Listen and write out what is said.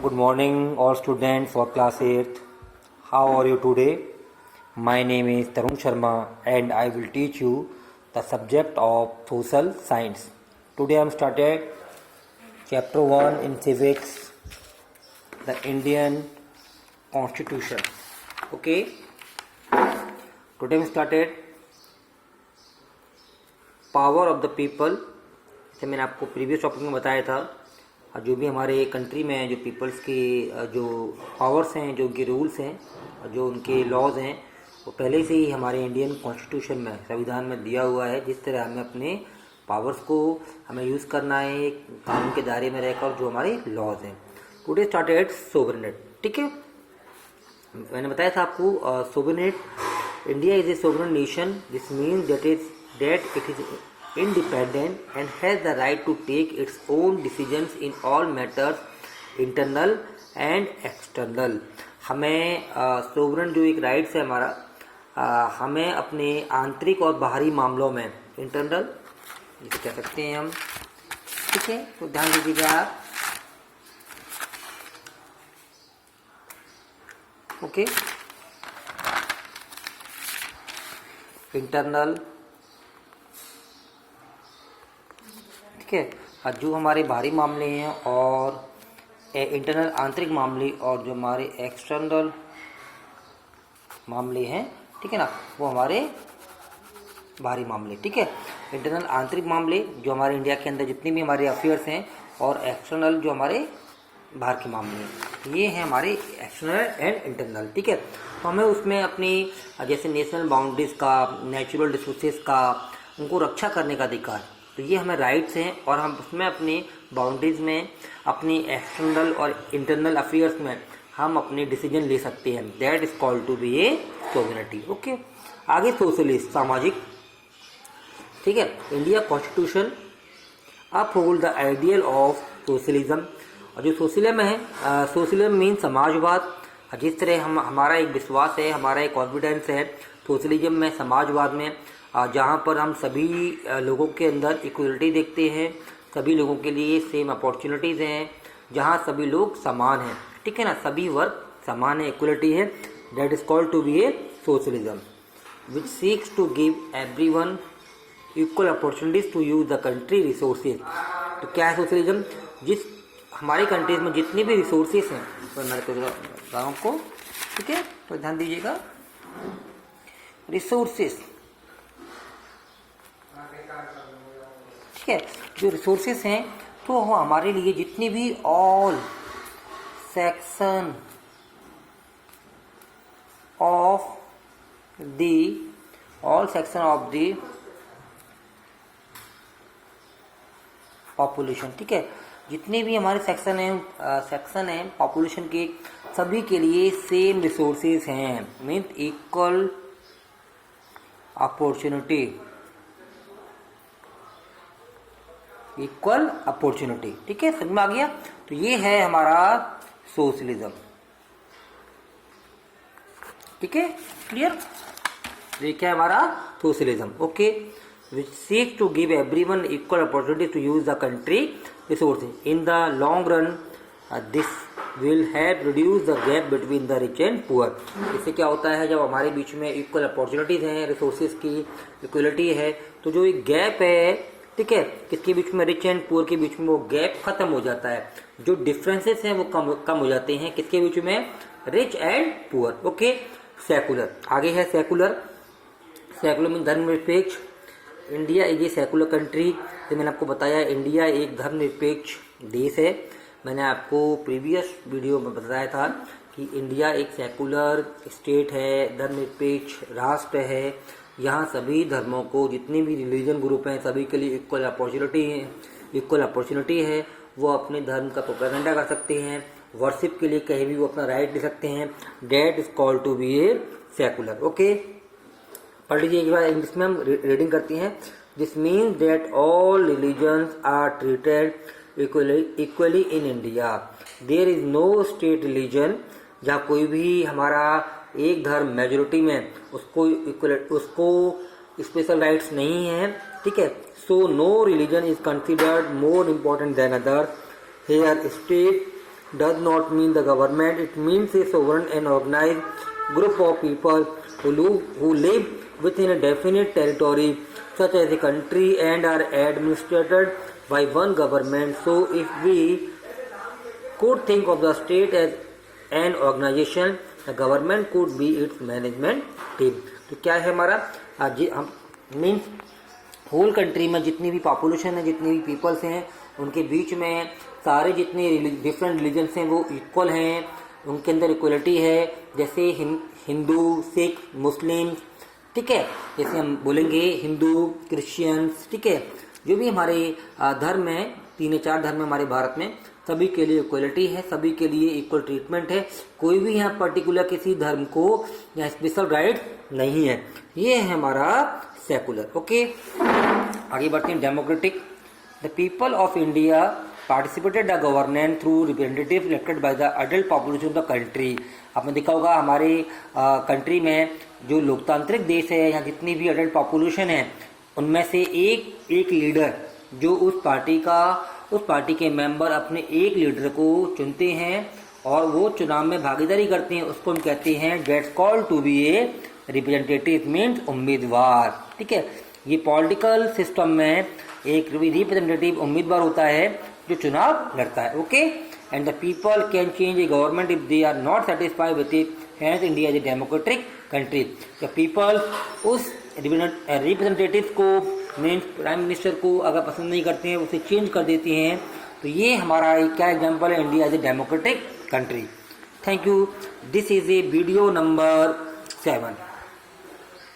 Good morning, all students for class 8th. How are you today? My name is Tarun Sharma and I will teach you the subject of social science. Today I am started chapter 1 in civics, the Indian Constitution. Okay, today we started power of the people. जैसे मैंने आपको previous topic में बताया था, जो भी हमारे country में जो पीपल्स की जो पावर्स हैं, जो उनके रूल्स हैं, जो उनके लॉज हैं, वो पहले से ही हमारे इंडियन कॉन्स्टिट्यूशन में, संविधान में दिया हुआ है। जिस तरह हमें अपने पावर्स को हमें यूज़ करना है कानून के दायरे में रहकर, जो हमारे लॉज हैं। Today started sovereignty. ठीक है, मैंने बताया था आपको sovereignty. India is a sovereign nation. This means that it is independent and has the right to take its own decisions in all matters, internal and external। हमें sovereign जो एक rights है हमारा, हमें अपने आंतरिक और बाहरी मामलों में, इंटरनल जिसे कह सकते हैं हम, ठीक है, तो ध्यान दीजिएगा आप। ओके, इंटरनल, ठीक है, जो हमारे बाहरी मामले हैं, और इंटरनल आंतरिक मामले, और जो हमारे एक्सटर्नल मामले हैं, ठीक है ना, वो हमारे बाहरी मामले। ठीक है, इंटरनल आंतरिक मामले जो हमारे इंडिया के अंदर जितनी भी हमारे अफेयर्स हैं, और एक्सटर्नल जो हमारे बाहर के मामले हैं, ये हैं हमारे एक्सटर्नल एंड इंटरनल। ठीक है, तो हमें उसमें अपनी जैसे नेशनल बाउंड्रीज का, नेचुरल रिसोर्सेज का, उनको रक्षा करने का अधिकार, तो ये हमें राइट्स हैं, और हम उसमें अपनी बाउंड्रीज में, अपनी एक्सटर्नल और इंटरनल अफेयर्स में हम अपने डिसीजन ले सकते हैं। That is called to be a sovereignty. Okay, आगे सोशलिस्ट, सामाजिक। ठीक है, India constitution uphold the ideal of socialism. और जो सोशलिज्म है, सोशलिज्म मीन समाजवाद। जिस तरह हमारा एक विश्वास है, हमारा एक कॉन्फिडेंस है सोशलिज्म में, समाजवाद में, जहाँ पर हम सभी लोगों के अंदर इक्वलिटी देखते हैं, सभी लोगों के लिए सेम अपॉर्चुनिटीज़ हैं, जहाँ सभी लोग समान हैं। ठीक है ना, सभी वर्ग समान है, इक्वलिटी है। That is called to be a socialism which seeks to give everyone equal opportunities to use the country resources. तो क्या है सोशलिज्म? जिस हमारी कंट्रीज में जितनी भी रिसोर्सेज हैं, तो मैं गाँव को, ठीक है, तो ध्यान दीजिएगा, रिसोर्सेज, ठीक है, जो रिसोर्सेस हैं, तो हमारे लिए जितनी भी all section of the population, ठीक है, जितने भी हमारे सेक्शन हैं पॉपुलेशन के, सभी के लिए सेम रिसोर्सेज हैं। Means equal opportunity, equal opportunity. ठीक है, समझ में आ गया? तो ये है हमारा सोशलिज्म। ठीक है, क्लियर? ये क्या है हमारा socialism? Okay, which seek to give everyone equal opportunity to use the country resources in the long run. This will have reduce the gap between the rich and poor. इससे क्या होता है, जब हमारे बीच में इक्वल अपॉर्चुनिटीज हैं, resources की इक्वलिटी है, तो जो एक गैप है, ठीक है, किसके बीच में, रिच एंड पुअर के बीच में, वो गैप खत्म हो जाता है। जो डिफरेंसेस हैं वो कम हो जाते हैं, किसके बीच में, rich and poor. Okay, secular, आगे है सेकुलर। सेकुलर मीन धर्मनिरपेक्ष। India is a secular country. तो मैंने आपको बताया, इंडिया एक धर्मनिरपेक्ष देश है। मैंने आपको प्रीवियस वीडियो में बताया था कि इंडिया एक सेकुलर स्टेट है, धर्मनिरपेक्ष राष्ट्र है। यहाँ सभी धर्मों को, जितने भी रिलीजन ग्रुप हैं, सभी के लिए इक्वल अपॉर्चुनिटी है। वो अपने धर्म का प्रोपेगेंडा कर सकते हैं, वर्शिप के लिए कहीं भी वो अपना राइट ले सकते हैं। That is called to be a secular. Okay, पढ़ लीजिए एक बार, इंग्लिश में हम रीडिंग करती हैं। This means that all religions are treated equally in India. There is no state religion, जहाँ कोई भी हमारा एक धर्म मेजोरिटी में, उसको स्पेशल राइट्स नहीं है। ठीक है, so no religion is considered more important than other. Here state does not mean the government. It means a sovereign and organized group of people who live within a definite territory, such as a country, and are administered by one government. So, if we could think of the state as an organization, the government could be its management team. तो क्या है हमारा means whole country में जितनी भी population है, जितनी भी पीपल्स हैं, उनके बीच में सारे जितने डिफरेंट रिलीजन्स हैं वो इक्वल हैं, उनके अंदर इक्वलिटी है. जैसे हिंदू, सिख, मुस्लिम, ठीक है, जैसे हम बोलेंगे हिंदू, क्रिश्चियंस, ठीक है, जो भी हमारे धर्म हैं, 3 या 4 धर्म हमारे भारत में, सभी के लिए इक्वलिटी है, सभी के लिए इक्वल ट्रीटमेंट है. कोई भी यहाँ पर्टिकुलर किसी धर्म को या स्पेशल राइट नहीं है. ये है हमारा सेकुलर. ओके, आगे बढ़ते हैं. Democratic. The people of India participated the governance through representative elected by the adult population of the country. आपने देखा होगा हमारे कंट्री में जो लोकतांत्रिक देश है, यहाँ जितनी भी अडल्ट पॉपुलेशन है, उनमें से एक लीडर जो उस पार्टी के मेंबर अपने एक लीडर को चुनते हैं और वो चुनाव में भागीदारी करते हैं, उसको हम कहते हैं gets called to be a representative, means उम्मीदवार. ठीक है, ये पॉलिटिकल सिस्टम में एक रिप्रेजेंटेटिव उम्मीदवार होता है जो चुनाव लड़ता है. Okay, and the people can change a government if they are not satisfied with it, hence India is a democratic country. The people उस रिप्रेजेंटेटिव को, मीन्स प्राइम मिनिस्टर को अगर पसंद नहीं करते हैं, उसे चेंज कर देते हैं. तो ये हमारा क्या एग्जाम्पल है, India is a democratic country. Thank you. This is a video number 7.